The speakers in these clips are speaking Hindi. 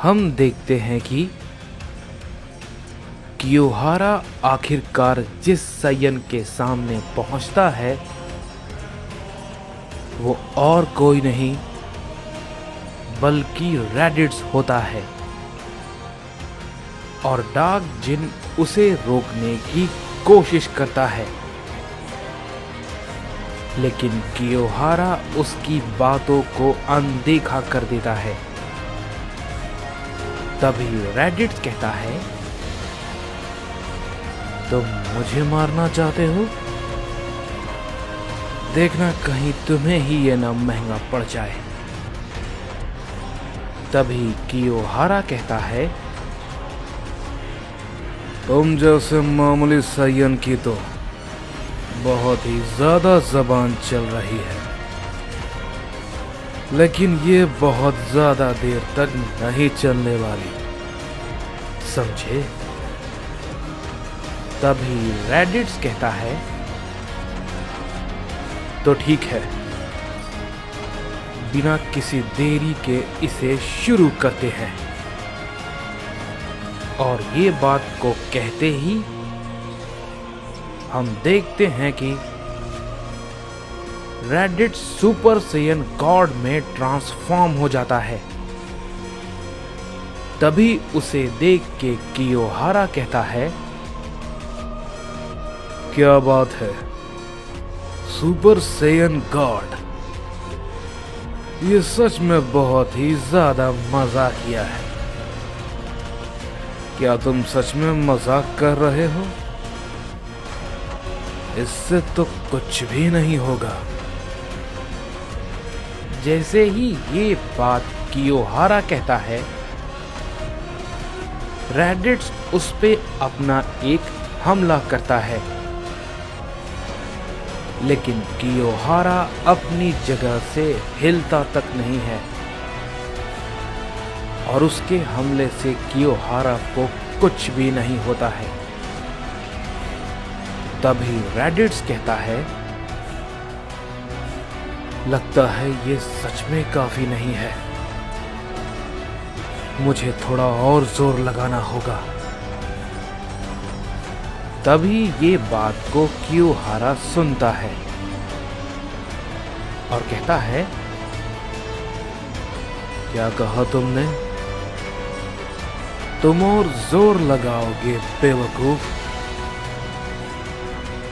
हम देखते हैं कि कियोहारा आखिरकार जिस सायन के सामने पहुंचता है वो और कोई नहीं बल्कि रैडिट्स होता है और डार्क जिन उसे रोकने की कोशिश करता है, लेकिन कियोहारा उसकी बातों को अनदेखा कर देता है। तभी रैडिट्स कहता है, तुम मुझे मारना चाहते हो? देखना कहीं तुम्हें ही ये ना महंगा पड़ जाए। तभी कियोहारा कहता है, तुम जैसे मामूली सायन की तो बहुत ही ज्यादा जबान चल रही है, लेकिन ये बहुत ज्यादा देर तक नहीं चलने वाली, समझे? तभी रैडिट्स कहता है, तो ठीक है, बिना किसी देरी के इसे शुरू करते हैं। और ये बात को कहते ही हम देखते हैं कि रैडिट्स सुपर सायन गॉड में ट्रांसफॉर्म हो जाता है। तभी उसे देख के कियोहारा कहता है, क्या बात है, सुपर सायन गॉड, ये सच में बहुत ही ज्यादा मजाक किया है। क्या तुम सच में मजाक कर रहे हो? इससे तो कुछ भी नहीं होगा। जैसे ही ये बात कियोहारा कहता है, रैडिट्स उस पे अपना एक हमला करता है, लेकिन कियोहारा अपनी जगह से हिलता तक नहीं है और उसके हमले से कियोहारा को कुछ भी नहीं होता है। तभी रैडिट्स कहता है, लगता है ये सच में काफी नहीं है, मुझे थोड़ा और जोर लगाना होगा। तभी ये बात को कियोहारा सुनता है और कहता है, क्या कहा तुमने? तुम और जोर लगाओगे बेवकूफ?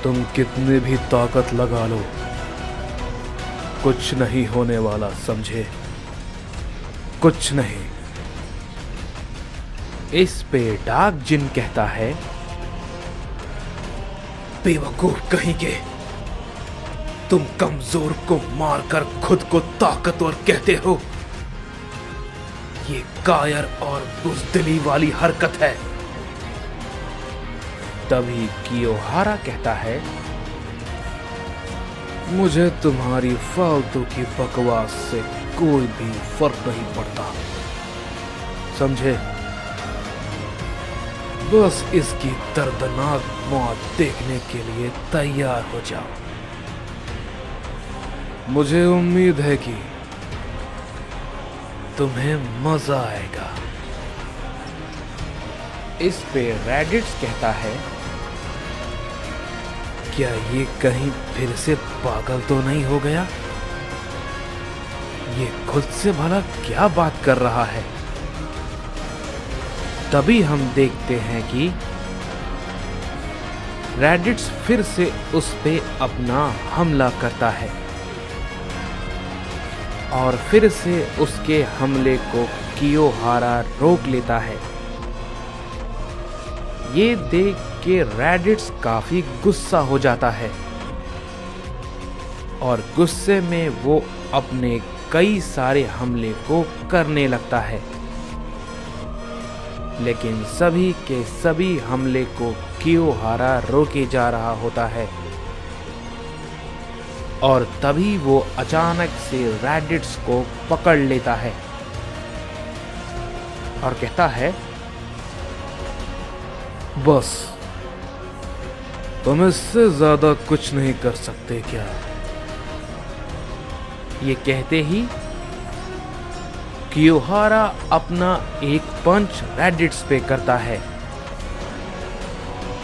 तुम कितने भी ताकत लगा लो, कुछ नहीं होने वाला, समझे? कुछ नहीं। इस पे डार्क जिन कहता है, बेवकूफ कहीं के, तुम कमजोर को मारकर खुद को ताकतवर कहते हो? ये कायर और बुज़दिली वाली हरकत है। तभी कियोहारा कहता है, मुझे तुम्हारी फालतू की बकवास से कोई भी फर्क नहीं पड़ता, समझे? बस इसकी दर्दनाक मौत देखने के लिए तैयार हो जाओ। मुझे उम्मीद है कि तुम्हें मजा आएगा। इस पे रैडिट्स कहता है, क्या ये कहीं फिर से पागल तो नहीं हो गया? ये खुद से भला क्या बात कर रहा है? तभी हम देखते हैं कि रैडिट्स फिर से उस पे अपना हमला करता है और फिर से उसके हमले को कियोहारा रोक लेता है। ये देख के रैडिट्स काफी गुस्सा हो जाता है और गुस्से में वो अपने कई सारे हमले को करने लगता है, लेकिन सभी के सभी हमले को कियोहारा रोके जा रहा होता है। और तभी वो अचानक से रैडिट्स को पकड़ लेता है और कहता है, बस तुम इससे ज्यादा कुछ नहीं कर सकते क्या? ये कहते ही कियोहारा अपना एक पंच रैडिट्स पे करता है,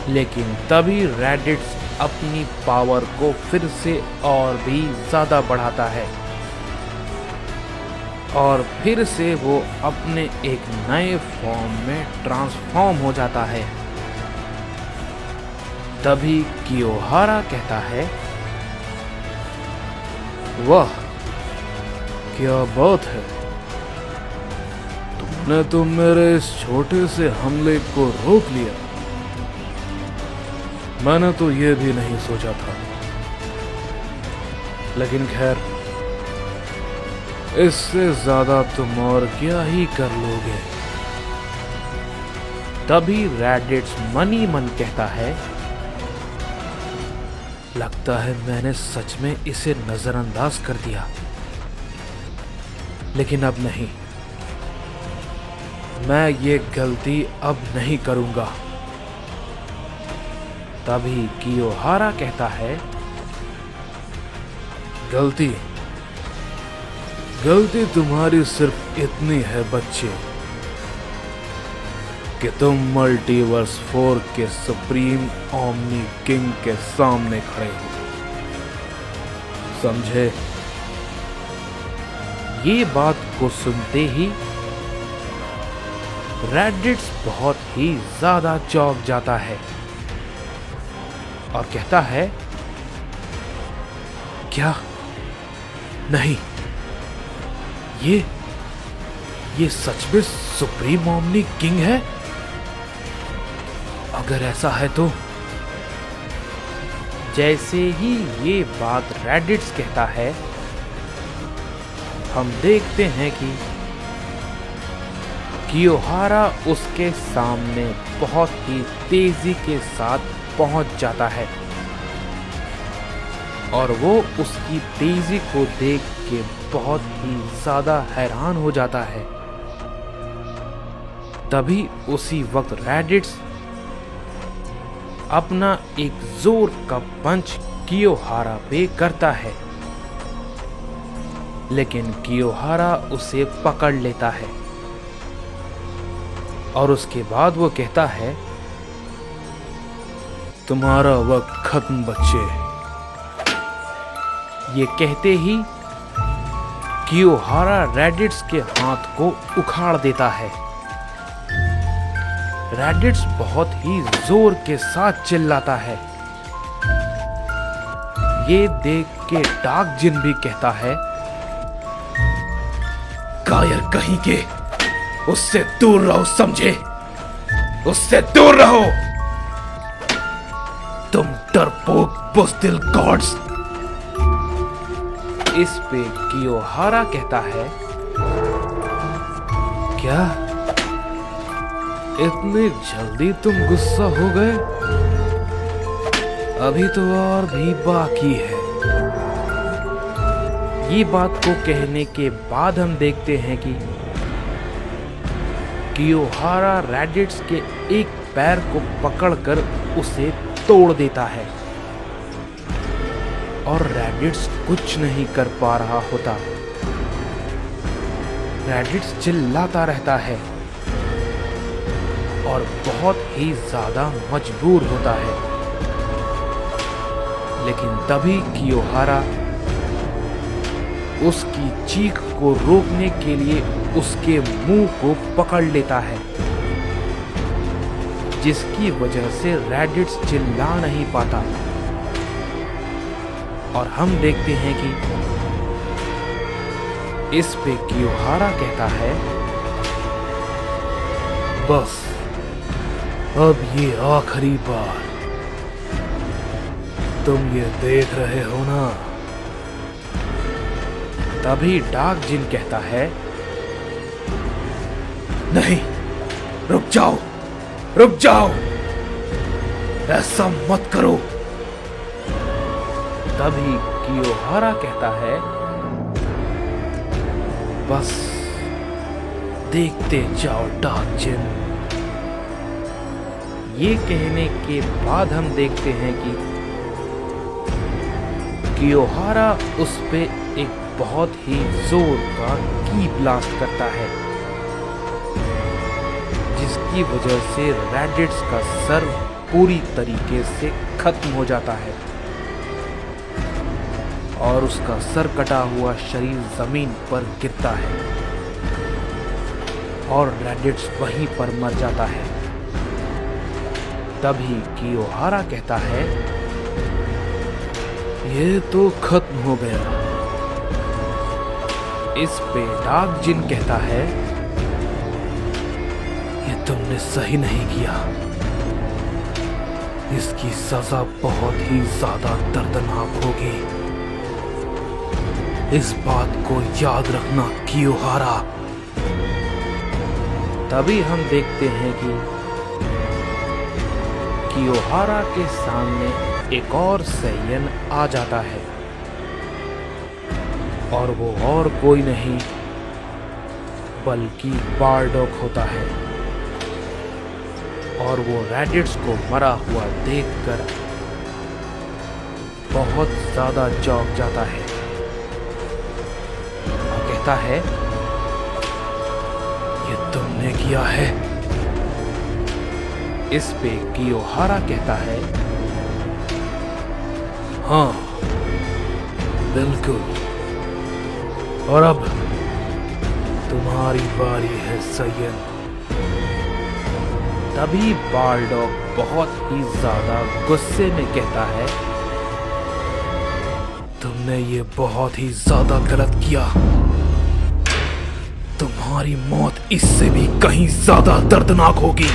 लेकिन तभी रैडिट्स अपनी पावर को फिर से और भी ज्यादा बढ़ाता है और फिर से वो अपने एक नए फॉर्म में ट्रांसफॉर्म हो जाता है। तभी कियोहारा कहता है, वाह क्या बात है, तुमने तो मेरे इस छोटे से हमले को रोक लिया। मैंने तो ये भी नहीं सोचा था, लेकिन खैर इससे ज्यादा तुम और क्या ही कर लोगे। तभी रैडिट्स मन ही मन कहता है, लगता है मैंने सच में इसे नजरअंदाज कर दिया, लेकिन अब नहीं, मैं ये गलती अब नहीं करूंगा। तभी कियोहारा कहता है, गलती तुम्हारी सिर्फ इतनी है बच्चे कि तुम मल्टीवर्स 4 के सुप्रीम ओमनी किंग के सामने खड़े हो, समझे? ये बात को सुनते ही रैडिट्स बहुत ही ज्यादा चौंक जाता है और कहता है, क्या? नहीं, ये सच में सुप्रीम ओमनी किंग है? अगर ऐसा है तो। जैसे ही ये बात रैडिट्स कहता है, हम देखते हैं कि कियोहारा उसके सामने बहुत ही तेजी के साथ पहुंच जाता है और वो उसकी तेजी को देख के बहुत ही ज्यादा हैरान हो जाता है। तभी उसी वक्त रैडिट्स अपना एक जोर का पंच कियोहारा पे करता है, लेकिन कियोहारा उसे पकड़ लेता है और उसके बाद वो कहता है, तुम्हारा वक्त खत्म बच्चे। ये कहते ही कियोहारा रैडिट्स के हाथ को उखाड़ देता है। रैडिट्स बहुत ही जोर के साथ चिल्लाता है। ये देख के डार्क जिन भी कहता है, कायर कहीं के, उससे दूर रहो, समझे? उससे दूर रहो, तुम डरपोक बुज़दिल गॉड्स। इस पे कियोहारा कहता है, क्या इतनी जल्दी तुम गुस्सा हो गए? अभी तो और भी बाकी है। ये बात को कहने के बाद हम देखते हैं कि कियोहारा रैडिट्स के एक पैर को पकड़कर उसे तोड़ देता है और रैडिट्स कुछ नहीं कर पा रहा होता। रैडिट्स चिल्लाता रहता है और बहुत ही ज्यादा मजबूर होता है, लेकिन तभी कियोहारा उसकी चीख को रोकने के लिए उसके मुंह को पकड़ लेता है, जिसकी वजह से रैडिट्स चिल्ला नहीं पाता। और हम देखते हैं कि इस पे कियोहारा कहता है, बस अब ये आखिरी बार, तुम ये देख रहे हो ना? तभी डार्क जिन कहता है, नहीं, रुक जाओ, रुक जाओ, ऐसा मत करो। तभी कियोहारा कहता है, बस देखते जाओ डार्क जिन। ये कहने के बाद हम देखते हैं कि कियोहारा उस पे एक बहुत ही जोर का की ब्लास्ट करता है, जिसकी वजह से रैडिट्स का सर पूरी तरीके से खत्म हो जाता है और उसका सर कटा हुआ शरीर जमीन पर गिरता है और रैडिट्स वहीं पर मर जाता है। तभी कियोहारा कहता है, ये तो खत्म हो गया। इस पे डार्क जिन कहता है, ये तुमने सही नहीं किया, इसकी सजा बहुत ही ज्यादा दर्दनाक होगी, इस बात को याद रखना कियोहारा। तभी हम देखते हैं कि कियोहारा के सामने एक और सैयन आ जाता है और वो और कोई नहीं बल्कि बारडॉग होता है और वो रैडिट्स को मरा हुआ देखकर बहुत ज्यादा चौंक जाता है और कहता है, ये तुमने किया है। इस पे कियोहारा कहता है, हाँ बिल्कुल, और अब तुम्हारी बारी है सैयन। तभी बारडॉग बहुत ही ज्यादा गुस्से में कहता है, तुमने ये बहुत ही ज्यादा गलत किया, तुम्हारी मौत इससे भी कहीं ज्यादा दर्दनाक होगी।